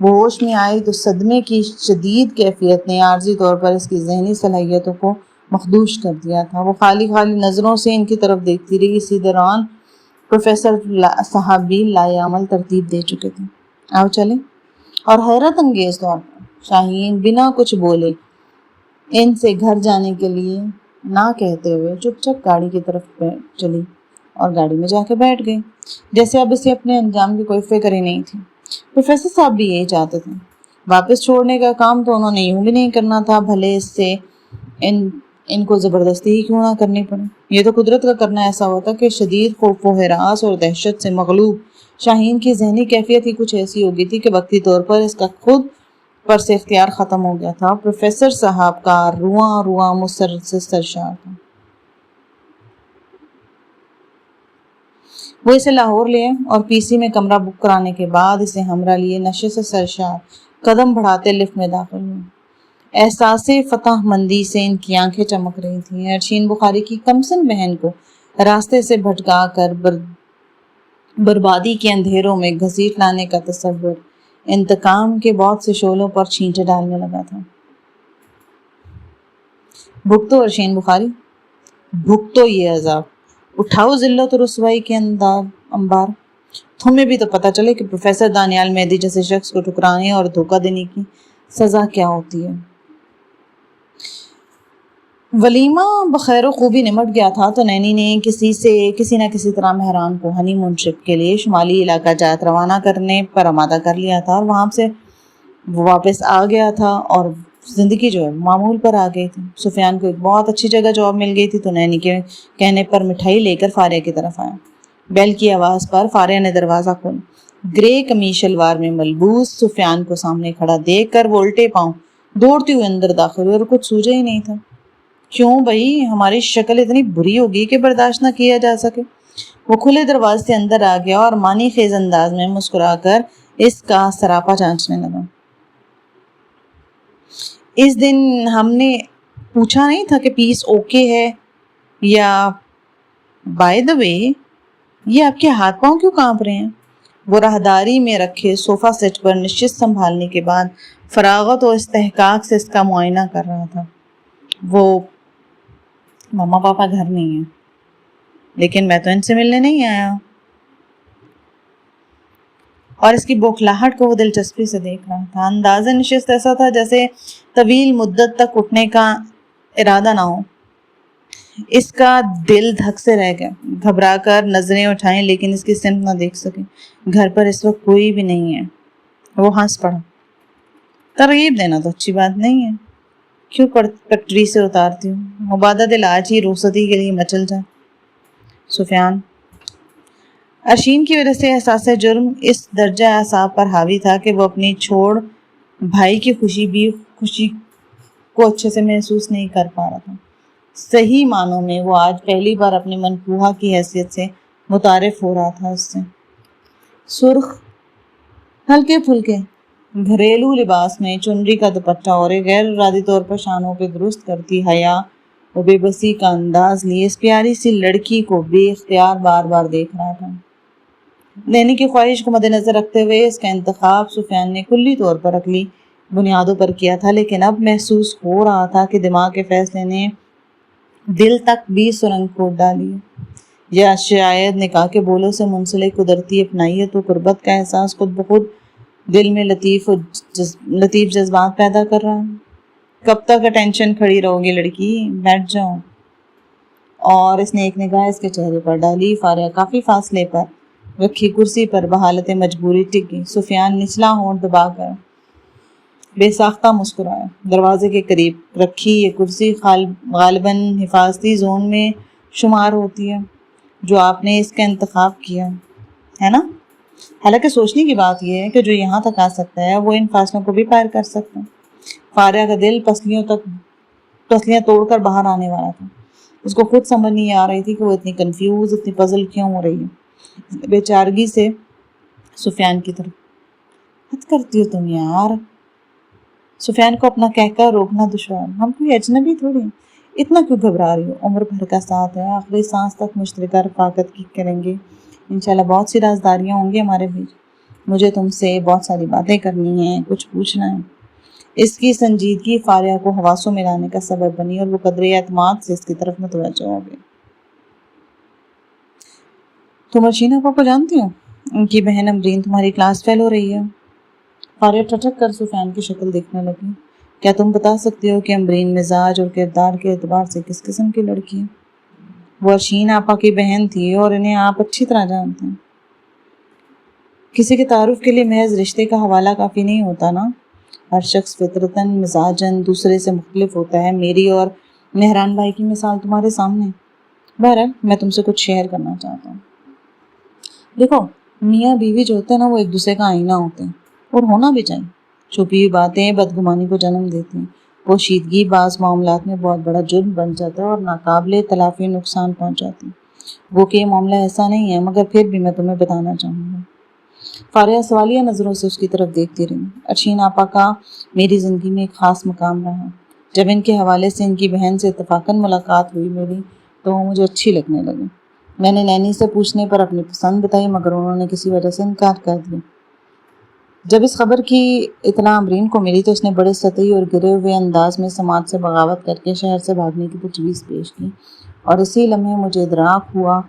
وہ ہوش میں آئی تو صدمے کی شدید کیفیت نے عارضی طور پر اس کی ذہنی صلاحیتوں کو مخدوش کر دیا تھا۔ وہ خالی نظروں سے ان کی طرف دیکھتی رہی۔ اسی دوران پروفیسر صاحب بھی لائے عمل ترتیب دے چکے تھے۔ آؤ چلیں۔ اور حیرت انگیز طور پر شاہین بنا کچھ بولے ان سے گھر جانے کے لیے نہ کہتے ہوئے چپ چپ گاڑی کی طرف چلی اور گاڑی میں جا کے بیٹھ گئی، جیسے اب اسے اپنے انجام کی کوئی فکر ہی نہیں تھی۔ پروفیسر صاحب بھی یہی چاہتے تھے۔ واپس چھوڑنے کا کام تو انہوں نے یوں بھی نہیں کرنا تھا، بھلے اس سے ان کو زبردستی ہی کیوں نہ کرنی پڑے۔ یہ تو قدرت کا کرنا ایسا ہوتا کہ شدید خوف و ہراس اور دہشت سے مغلوب شاہین کی ذہنی کیفیت ہی کچھ ایسی ہو گئی تھی کہ وقتی طور پر اس کا خود پر سے اختیار ختم ہو گیا تھا۔ پروفیسر صاحب کا رواں رواں مسر سے سرشار تھا۔ وہ اسے لاہور لے اور پی سی میں کمرہ بک کرانے کے بعد اسے ہمراہ لیے نشے سے سرشار قدم بڑھاتے لفٹ میں داخل ہوئے۔ احساس فتح مندی سے ان کی آنکھیں چمک رہی تھیں۔ ارشین بخاری کی کمسن بہن کو راستے سے بھٹکا کر بربادی کے اندھیروں میں گھسیٹ لانے کا تصور انتقام کے بہت سے شعلوں پر چھینٹے ڈالنے لگا تھا۔ بھگتو ارشین بخاری، بھگتو یہ عذاب، اٹھاؤ ذلت و رسوائی کے انبار۔ تمہیں بھی تو پتہ چلے کہ پروفیسر دانیال مہدی جیسے شخص کو ٹھکرانے اور دھوکہ دینے کی سزا کیا ہوتی ہے۔ ولیمہ بخیر و خوبی نمٹ گیا تھا تو نینی نے کسی نہ کسی طرح مہران کو ہنی مون ٹرپ کے لیے شمالی علاقہ جات روانہ کرنے پر آمادہ کر لیا تھا، اور وہاں سے وہ واپس آ گیا تھا اور زندگی جو ہے معمول پر آ گئی تھی۔ سفیان کو ایک بہت اچھی جگہ جاب مل گئی تھی تو نینی کے کہنے پر مٹھائی لے کر فاریہ کی طرف آیا۔ بیل کی آواز پر فاریہ نے دروازہ کھولا۔ گرے قمیص شلوار میں ملبوس سفیان کو سامنے کھڑا دیکھ کر وہ الٹے پاؤں دوڑتی ہوئے اندر داخل ہوئی اور کچھ سوجا ہی نہیں تھا۔ کیوں بھائی، ہماری شکل اتنی بری ہوگی کہ برداشت نہ کیا جا سکے؟ وہ کھلے دروازے سے اندر آ گیا اور معنی خیز انداز میں مسکرا کر اس کا سراپا جانچنے لگا۔ اس دن ہم نے پوچھا نہیں تھا کہ پیس اوکے ہے یا بائی دا وے یہ آپ کے ہاتھ پاؤں کیوں کانپ رہے ہیں؟ وہ راہداری میں رکھے صوفہ سیٹ پر نشست سنبھالنے کے بعد فراغت و استحقاق سے اس کا معائنہ کر رہا تھا۔ وہ ماما پاپا گھر نہیں ہیں، لیکن میں تو ان سے ملنے نہیں آیا۔ اور اس کی بوکھلاہٹ کو وہ دلچسپی سے دیکھ رہا تھا۔ انداز نشست ایسا تھا جیسے طویل مدت تک اٹھنے کا ارادہ نہ ہو۔ اس کا دل دھک سے رہ گیا، گھبرا کر نظریں اٹھائیں لیکن اس کی سمت نہ دیکھ سکے۔ گھر پر اس وقت کوئی بھی نہیں ہے۔ وہ ہنس پڑا۔ ترغیب دینا تو اچھی بات نہیں ہے، کیوں پٹری سے اتارتی ہوں؟ مبادہ دل آج ہی رخصتی کے لیے مچل جا۔ سفیان، ارشین کی وجہ سے احساس جرم اس درجہ اعصاب پر حاوی تھا کہ وہ اپنی چھوڑ بھائی کی خوشی کو اچھے سے محسوس نہیں کر پا رہا تھا۔ صحیح معنوں میں وہ آج پہلی بار اپنی منقوہہ کی حیثیت سے متعارف ہو رہا تھا۔ اس سے سرخ ہلکے پھلکے گھریلو لباس میں چنری کا دوپٹہ اور ایک غیر ارادی طور پر شانوں پہ درست کرتی حیا و بے بسی کا انداز لیے اس پیاری سی لڑکی کو بے اختیار بار بار دیکھ رہا تھا۔ نینی کی خواہش کو مد نظر رکھتے ہوئے اس کا انتخاب سفیان نے کلی طور پر عقلی بنیادوں پر کیا تھا، لیکن اب محسوس ہو رہا تھا کہ دماغ کے فیصلے نے دل تک بھی سرنگ کھود ڈالی ہے، یا شاید نکاح کے بولوں سے منسلک قدرتی اپنائیت و قربت کا احساس خود بخود دل میں لطیف جذبات پیدا کر رہا ہے۔ کب تک اٹینشن کھڑی رہو گی لڑکی، بیٹھ جاؤ۔ اور اس نے ایک نگاہ اس کے چہرے پر ڈالی۔ فاریہ کافی فاصلے پر رکھی کرسی پر بحالت مجبوری ٹک گئی۔ سفیان نچلا ہونٹ دبا کر بے ساختہ مسکرایا۔ دروازے کے قریب رکھی یہ کرسی غالباً حفاظتی زون میں شمار ہوتی ہے جو آپ نے اس کا انتخاب کیا ہے نا؟ حالانکہ سوچنے کی بات یہ ہے کہ جو یہاں تک آ سکتا ہے وہ ان فاصلوں کو بھی پار کر سکتا ہے۔ فاریہ کا دل پسلیاں توڑ کر باہر آنے والا تھا۔ اس کو خود سمجھ نہیں آ رہی تھی کہ وہ اتنی کنفیوز، اتنی پزل کیوں ہو رہی ہے۔ بے چارگی سے سفیان کی طرف، حد کرتی ہو تم یار۔ سفیان کو اپنا کہہ کر روکنا دشوار۔ ہم کوئی اجنبی تھوڑی، اتنا کیوں گھبرا رہی ہو؟ عمر بھر کا ساتھ ہے، آخری سانس تک مشترکہ رفاقت کی کریں گے انشاءاللہ، بہت سی رازداریاں ہوں گی ہمارے بیچ۔ مجھے تم سے بہت ساری باتیں کرنی ہیں، کچھ پوچھنا ہے۔ اس کی سنجیدگی فاریہ کو حواسوں میں لانے کا سبب بنی اور وہ قدر اعتماد سے اس کی طرف متوجہ ہو گئی۔ تم ارشین آپا کو جانتی ہو؟ ان کی بہن امرین تمہاری کلاس فیل ہو رہی ہے۔ فاریہ ٹھٹک کر سفیان کی شکل دیکھنے لگی۔ کیا تم بتا سکتی ہو کہ امرین مزاج اور کردار کے اعتبار سے کس قسم کی لڑکی ہے؟ وہ ارشین آپا کی بہن تھی اور انہیں آپ اچھی طرح جانتے ہیں۔ کسی کے تعارف کے لیے محض رشتے کا حوالہ کافی نہیں ہوتا نا۔ ہر شخص فطرتاً مزاجاً دوسرے سے مختلف ہوتا ہے۔ میری اور مہران بھائی کی مثال تمہارے سامنے۔ بہرحال میں تم سے کچھ شیئر کرنا چاہتا ہوں۔ دیکھو، میاں بیوی جو ہوتے ہیں نا وہ ایک دوسرے کا آئینہ ہوتے ہیں، اور ہونا بھی چاہیے۔ چھپی ہوئی باتیں بدگمانی کو جنم دیتی ہیں۔ پوشیدگی بعض معاملات میں بہت بڑا جرم بن جاتا ہے اور ناقابل تلافی نقصان پہنچاتی ہے۔ وہ کہ یہ معاملہ ایسا نہیں ہے، مگر پھر بھی میں تمہیں بتانا چاہوں گا۔ فاریہ سوالیہ نظروں سے اس کی طرف دیکھتی رہی۔ ارشین آپا کا میری زندگی میں ایک خاص مقام رہا۔ جب ان کے حوالے سے ان کی بہن سے اتفاقاً ملاقات ہوئی میری تو وہ مجھے اچھی لگنے لگی۔ میں نے نینی سے پوچھنے پر اپنی پسند بتائی، مگر انہوں نے کسی وجہ سے انکار کر دیا۔ جب اس خبر کی اطلاع امرین کو ملی تو اس نے بڑے سطحی اور گرے ہوئے انداز میں سماج سے بغاوت کر کے شہر سے بھاگنے کی تجویز پیش کی، اور اسی لمحے مجھے ادراک ہوا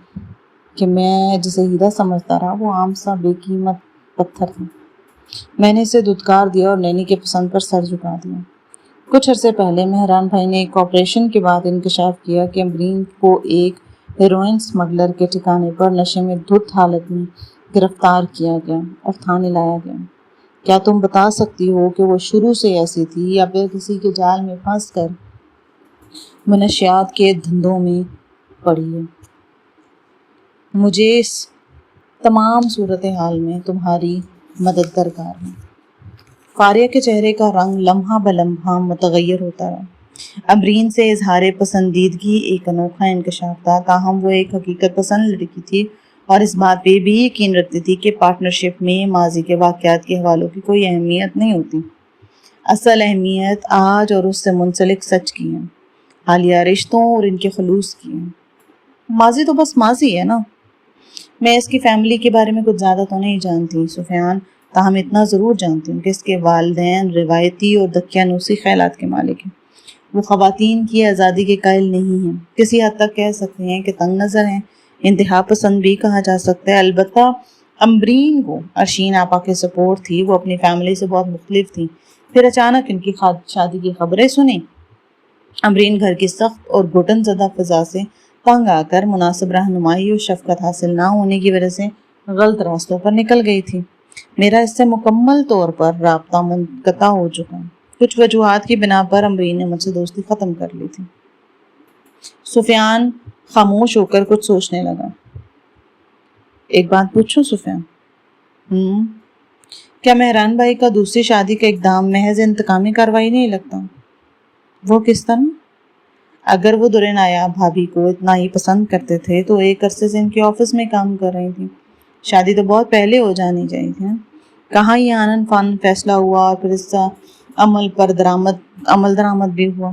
کہ میں جسے ہیرا سمجھتا رہا وہ عام سا بے قیمت پتھر تھا۔ میں نے اسے دھتکار دیا اور نینی کے پسند پر سر جھکا دیا۔ کچھ عرصے پہلے مہران بھائی نے ایک آپریشن کے بعد انکشاف کیا کہ امرین کو ایک ہیروئن سمگلر کے ٹھکانے پر نشے میں دھت حالت میں گرفتار کیا گیا اور تھانے لایا گیا۔ کیا تم بتا سکتی ہو کہ وہ شروع سے ایسی تھی یا پھر کسی کے جال میں پھنس کر منشیات کے دھندوں میں پڑی ہے؟ مجھے اس تمام صورتحال میں تمہاری مدد درکار ہے۔ فاریہ کے چہرے کا رنگ لمحہ بلمحہ متغیر ہوتا رہا۔ امرین سے اظہار پسندیدگی ایک انوکھا انکشاف تھا، تاہم وہ ایک حقیقت پسند لڑکی تھی اور اس بات پہ بھی یقین رکھتی تھی کہ پارٹنرشپ میں ماضی کے واقعات کے حوالوں کی کوئی اہمیت نہیں ہوتی۔ اصل اہمیت آج اور اس سے منسلک سچ کی ہے، حالیہ رشتوں اور ان کے خلوص کی ہے۔ ماضی تو بس ماضی ہے نا۔ میں اس کی فیملی کے بارے میں کچھ زیادہ تو نہیں جانتی سفیان، تاہم اتنا ضرور جانتی ہوں کہ اس کے والدین روایتی اور دقیانوسی خیالات کے مالک ہیں۔ وہ خواتین کی آزادی کے قائل نہیں ہیں، کسی حد تک کہہ سکتے ہیں کہ تنگ نظر ہیں، انتہا پسند بھی کہا جا سکتا ہے۔ البتہ امرین کو ارشین آپا کے سپورٹ تھی، وہ اپنی فیملی سے بہت مختلف تھی۔ پھر اچانک ان کی شادی کی خبریں سنیں۔ امرین گھر کی سخت اور گھٹن زدہ فضا سے تنگ آ کر مناسب رہنمائی اور شفقت حاصل نہ ہونے کی وجہ سے غلط راستوں پر نکل گئی تھی۔ میرا اس سے مکمل طور پر رابطہ منقطع ہو چکا ہے۔ کچھ وجوہات کی بنا پر امرین نے مجھ سے دوستی ختم کر لی تھی۔ سفیان خاموش ہو کر کچھ سوچنے لگا۔ ایک بات پوچھوں سفیان؟ کیا مہران بھائی کا دوسری شادی کا اقدام محض انتقامی کارروائی نہیں لگتا؟ وہ کس طرح؟ اگر وہ درے نایاب بھابھی کو اتنا ہی پسند کرتے تھے تو ایک عرصے سے ان کے آفس میں کام کر رہی تھی۔ شادی تو بہت پہلے ہو جانی چاہیے تھی۔ کہاں یہ آنن فان فیصلہ ہوا اور پھر اس کا عمل درآمد بھی ہوا۔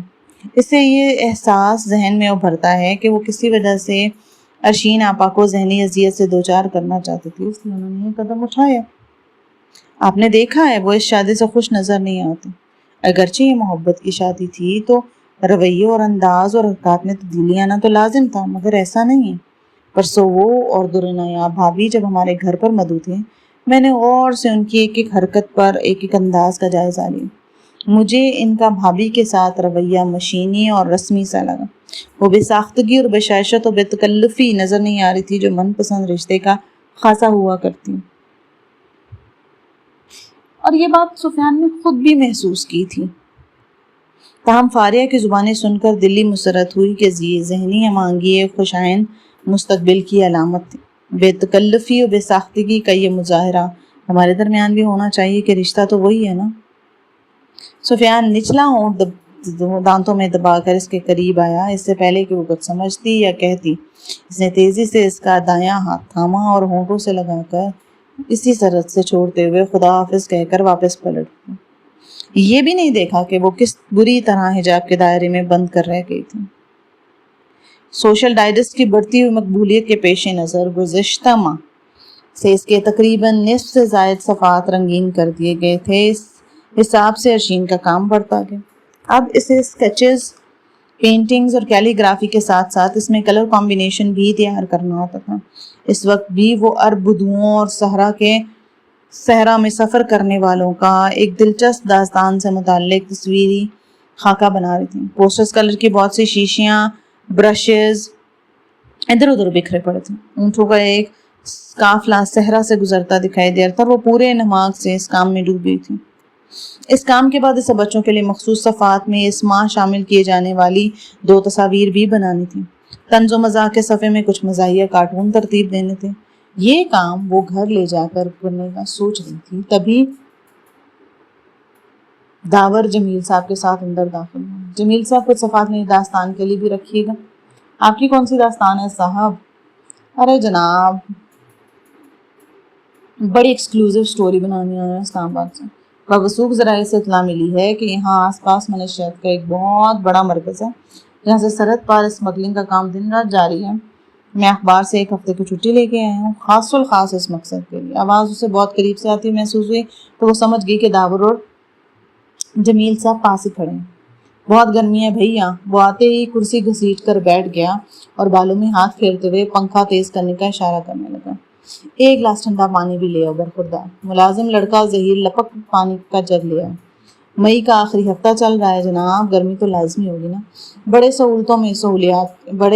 اس سے یہ احساس ذہن میں ابھرتا ہے کہ وہ کسی وجہ سے ارشین آپا کو ذہنی اذیت سے دوچار کرنا چاہتی تھی، اس لیے انہوں نے یہ قدم اٹھایا۔ آپ نے دیکھا ہے وہ اس شادی سے خوش نظر نہیں آتے۔ اگرچہ یہ محبت کی شادی تھی تو رویے اور انداز اور حرکات میں تبدیلی آنا تو لازم تھا، مگر ایسا نہیں ہے۔ پرسوں وہ اور درے نایاب بھابھی جب ہمارے گھر پر مدعو تھے، میں نے غور سے ان کی ایک ایک حرکت پر ایک ایک انداز کا جائزہ لیا۔ مجھے ان کا بھابھی کے ساتھ رویہ مشینی اور رسمی سا لگا۔ وہ بے ساختگی اور بشاشت اور بے تکلفی نظر نہیں آ رہی تھی جو من پسند رشتے کا خاصا ہوا کرتی۔ اور یہ بات سفیان نے خود بھی محسوس کی تھی۔ تاہم فاریہ کی زبانیں سن کر دلی مسرت ہوئی کہ ذہنی ہمانگی ایک خوشائن مستقبل کی علامت تھی۔ بے تکلفی اور بے ساختگی کا یہ مظاہرہ ہمارے درمیان بھی ہونا چاہیے کہ رشتہ تو وہی ہے نا۔ سفیان نچلا ہونٹ دانتوں میں دبا کر اس کے قریب آیا۔ اس سے پہلے کہ وہ کچھ سمجھتی یا کہتی، اس نے تیزی سے اس کا دایاں ہاتھ تھاما اور ہونٹوں سے لگا کر اسی سرحد سے چھوڑتے ہوئے خدا حافظ کہہ کر واپس پلٹ گئی۔ یہ بھی نہیں دیکھا کہ وہ کس بری طرح حجاب کے دائرے میں بند کر رہ گئی تھی۔ سوشل ڈائجسٹ کی بڑھتی ہوئی مقبولیت کے پیش نظر گزشتہ ماہ سے اس کے تقریباً نصف سے زائد صفحات رنگین کر دیے گئے تھے۔ اس حساب سے ارشین کا کام بڑھتا گیا۔ اب اسے اسکیچز، پینٹنگز اور کیلی گرافی کے ساتھ ساتھ اس میں کلر کمبینیشن بھی تیار کرنا ہوتا تھا۔ اس وقت بھی وہ عرب بدوؤں اور صحرا میں سفر کرنے والوں کا ایک دلچسپ داستان سے متعلق تصویری خاکہ بنا رہی تھی۔ پوسٹرز کلر کی بہت سی شیشیاں، برشز ادھر ادھر بکھرے پڑے تھے۔ اونٹوں کا ایک قافلہ صحرا سے گزرتا دکھائی دے رہا تھا اور وہ پورے نماغ سے اس کام میں ڈوب گئی تھی۔ اس کام کے بعد اسے بچوں کے لیے مخصوص صفحات میں اس ماہ شامل کیے جانے والی 2 تصاویر بھی بنانی تھی۔ طنز و مزاح کے صفحے میں کچھ مزاحیہ کارٹون ترتیب دینے تھے۔ یہ کام وہ گھر لے جا کر کرنے کا سوچ رہی تھی، تبھی داور جمیل صاحب کے ساتھ اندر داخل ہوا۔ جمیل صاحب کچھ صفحات میری داستان کے لیے بھی رکھیے گا۔ آپ کی کون سی داستان ہے صاحب؟ ارے جناب، بڑی ایکسکلوزیو سٹوری بنانی ہے اسلام آباد سے۔ بوثوق ذرائع سے اطلاع ملی ہے کہ یہاں آس پاس منشیات کا ایک بہت بڑا مرکز ہے جہاں سے سرحد پار اسمگلنگ کا کام دن رات جاری ہے۔ میں اخبار سے 1 ہفتے کی چھٹی لے کے آیا ہوں، خاص الخاص اس مقصد کے لیے۔ آواز اسے بہت قریب سے آتی محسوس ہوئی تو وہ سمجھ گئی کہ داور اور جمیل صاحب پاس ہی کھڑے ہیں۔ بہت گرمی ہے بھیا۔ وہ آتے ہی کرسی گھسیٹ کر بیٹھ گیا اور بالوں میں ہاتھ پھیرتے ہوئے پنکھا تیز کرنے کا اشارہ کرنے لگا۔ 1 گلاس ٹھنڈا پانی بھی لے آؤ برخوردار۔ ملازم لڑکا ظہیر لپک پانی کا جگ لے آیا۔ مئی کا آخری ہفتہ چل رہا ہے جناب، گرمی تو لازمی ہوگی نا۔ بڑے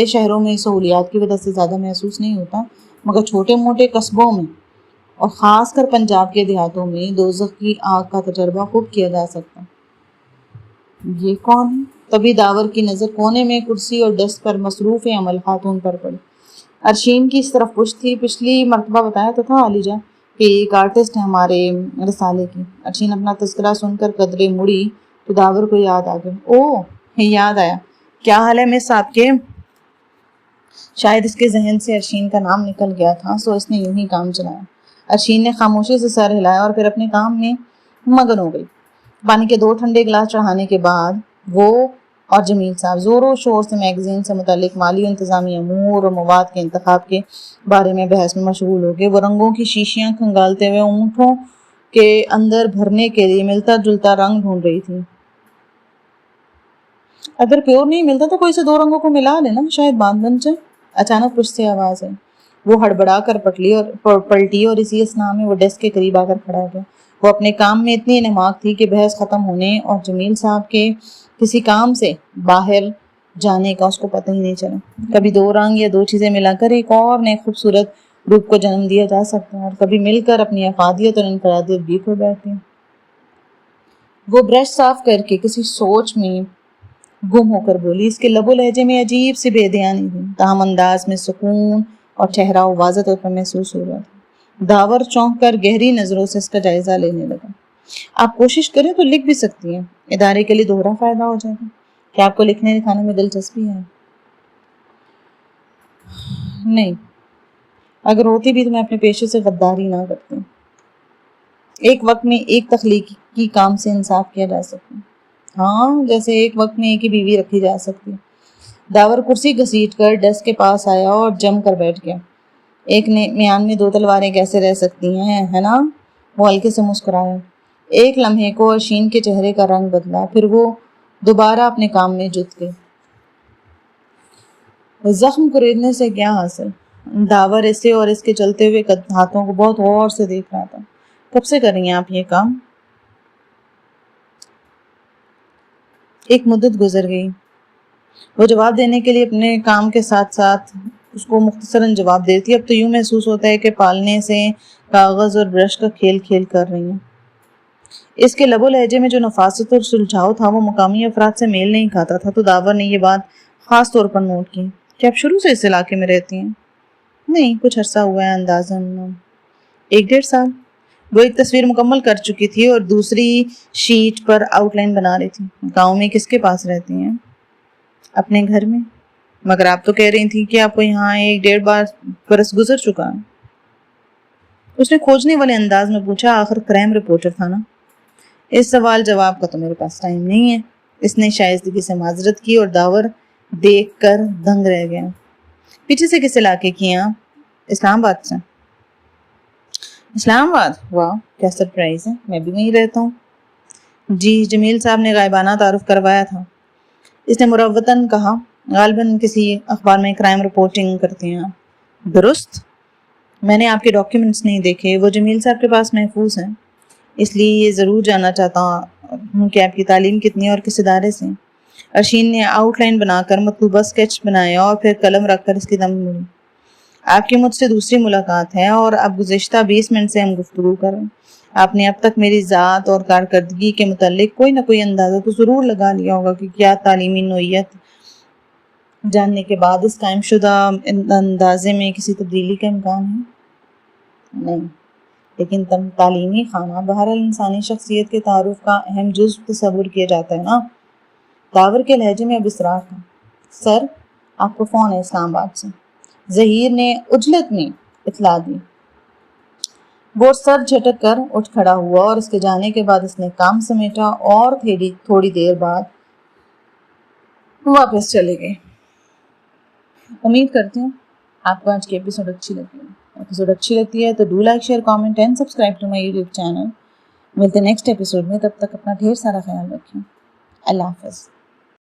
شہروں میں سہولیات کی وجہ سے زیادہ محسوس نہیں ہوتا، مگر چھوٹے موٹے قصبوں میں اور خاص کر پنجاب کے دیہاتوں میں دوزخ کی آگ کا تجربہ خوب کیا جا سکتا۔ یہ کون ہے؟ تبھی داور کی نظر کونے میں کرسی اور ڈیسک پر مصروف عمل خاتون پر پڑی۔ ارشین کی اس طرف پشت تھی۔ پچھلی مرتبہ بتایا تو تھا علیجا کہ ایک آرٹسٹ ہے ہمارے رسالے کی۔ ارشین اپنا تذکرہ سن کر قدرے مڑی تو داور کو یاد آ گیا۔ اوہ، یاد آیا، کیا حال ہے مس آپ کے؟ شاید اس کے ذہن سے ارشین کا نام نکل گیا تھا، سو اس نے یوں ہی کام چلایا۔ ارشین نے خاموشی سے سر ہلایا اور پھر اپنے کام میں مگن ہو گئی۔ پانی کے 2 ٹھنڈے گلاس چڑھانے کے بعد وہ اور جمیل صاحب زور و شور سے میگزین سے متعلق مالی و انتظامی امور اور مواد کے انتخاب کے بارے میں بحث میں مشغول ہو گئے۔ وہ رنگوں کی شیشیاں کھنگالتے ہوئے اونٹوں کے اندر بھرنے کے لیے ملتا جلتا رنگ ڈھونڈ رہی تھی۔ اگر پیور نہیں ملتا تو کوئی سے 2 رنگوں کو ملا لینا، شاید بات بن جائے۔ اچانک پشت سے آواز آئی۔ وہ ہڑبڑا کر پلٹی اور اسی اثناء میں وہ ڈیسک کے قریب آ کر کھڑا ہو گیا۔ وہ اپنے کام میں اتنی انہماک تھی کہ بحث ختم ہونے اور جمیل صاحب کے کسی کام سے باہر جانے کا اس کو پتہ ہی نہیں چلا۔ کبھی 2 رنگ یا 2 چیزیں ملا کر ایک اور نئے خوبصورت روپ کو جنم دیا جا سکتا ہے، اور کبھی مل کر اپنی افادیت اور انفرادیت بھی کھو بیٹھتی ہے۔ وہ برش صاف کر کے کسی سوچ میں گم ہو کر بولی۔ اس کے لب و لہجے میں عجیب سی بے دھیانی تھی، تاہم انداز میں سکون اور ٹھہراؤ واضح طور پر محسوس ہو رہا تھا۔ داور چونک کر گہری نظروں سے اس کا جائزہ لینے لگا۔ آپ کوشش کریں تو لکھ بھی سکتی ہیں، ادارے کے لیے دوہرا فائدہ ہو جائے گا۔ کیا آپ کو لکھنے لکھانے میں دلچسپی ہے؟ نہیں، اگر ہوتی بھی تو میں اپنے پیشے سے غداری نہ کرتی۔ ایک وقت میں ایک تخلیقی کام سے انصاف کیا جا سکتا، ہاں، جیسے ایک وقت میں ایک ہی بیوی رکھی جا سکتی۔ داور کرسی گھسیٹ کر ڈیسک کے پاس آیا اور جم کر بیٹھ گیا۔ ایک میان میں 2 تلواریں کیسے رہ سکتی ہیں، ہے نا؟ وہ ہلکے سے مسکرایا۔ ایک لمحے کو ارشین کے چہرے کا رنگ بدلا، پھر وہ دوبارہ اپنے کام میں جت گئی۔ زخم کریدنے سے کیا حاصل؟ داور اسے اور اس کے چلتے ہوئے ہاتھوں کو بہت غور سے دیکھ رہا تھا۔ کب سے کر رہی ہیں آپ یہ کام؟ ایک مدت گزر گئی۔ وہ جواب دینے کے لیے اپنے کام کے ساتھ ساتھ اس کو مختصراً جواب دیتی۔ اب تو یوں محسوس ہوتا ہے کہ پالنے سے کاغذ اور برش کا کھیل کھیل کر رہی ہیں۔ اس کے لب و لہجے میں جو نفاست اور سلجھاؤ تھا وہ مقامی افراد سے میل نہیں کھاتا تھا، تو داور نے یہ بات خاص طور پر نوٹ کی۔ کیا آپ شروع سے اس علاقے میں رہتی ہیں؟ نہیں، کچھ عرصہ ہوا ہے، اندازاً 1-1.5 سال۔ وہ ایک تصویر مکمل کر چکی تھی اور دوسری شیٹ پر آؤٹ لائن بنا رہی تھی۔ گاؤں میں کس کے پاس رہتی ہیں؟ اپنے گھر میں۔ مگر آپ تو کہہ رہی تھی کہ آپ کو یہاں 1-1.5 برس گزر چکا ہے۔ اس نے کھوجنے والے انداز میں پوچھا، آخر کرائم رپورٹر تھا نا۔ اس سوال جواب کا تو میرے پاس ٹائم نہیں ہے۔ اس نے شائستگی سے معذرت کی اور داور دیکھ کر دنگ رہ گیا۔ پیچھے سے کس علاقے کی ہیں آپ؟ اسلام آباد سے۔ اسلام آباد؟ واہ کیا سرپرائز ہے، میں بھی وہیں رہتا ہوں۔ جی جمیل صاحب نے غائبانہ تعارف کروایا تھا، اس نے مروتاً کہا۔ غالباً کسی اخبار میں کرائم رپورٹنگ کرتے ہیں آپ۔ درست؟ میں نے آپ کے ڈاکیومنٹس نہیں دیکھے، وہ جمیل صاحب کے پاس محفوظ ہیں، اس لیے یہ ضرور جاننا چاہتا ہوں کہ آپ کی تعلیم کتنی اور کس ادارے سے۔ ارشین نے آؤٹ لائن بنا کر مطلوبہ اسکیچ بنایا اور پھر قلم رکھ کر اس کی دم مڑی۔ آپ کی مجھ سے دوسری ملاقات ہے اور اب گزشتہ 20 منٹ سے ہم گفتگو کر رہے ہیں۔ آپ نے اب تک میری ذات اور کارکردگی کے متعلق کوئی نہ کوئی اندازہ تو ضرور لگا لیا ہوگا کہ کیا تعلیمی نوعیت جاننے کے بعد اس قائم شدہ اندازے میں کسی تبدیلی کا امکان ہے؟ نہیں، لیکن تعلیمی خانہ بہرحال انسانی شخصیت کے تعارف کا اہم جزو تصور کیا جاتا ہے نا۔ داور کے لہجے میں اب اسرار تھا۔ سر، آپ کو فون ہے اسلام آباد سے، ظہیر نے عجلت میں اطلاع دی۔ وہ سر جھٹک کر اٹھ کھڑا ہوا اور اس کے جانے کے بعد اس نے کام سمیٹا اور تھوڑی دیر بعد واپس چلے گئے۔ امید کرتی ہوں آپ کو آج کی ایپیسوڈ اچھی لگتی ہے تو do like share comment and subscribe to my YouTube channel. ملتے نیکسٹ ایپیسوڈ میں، تب تک اپنا ڈھیر سارا خیال رکھیں۔ اللہ حافظ۔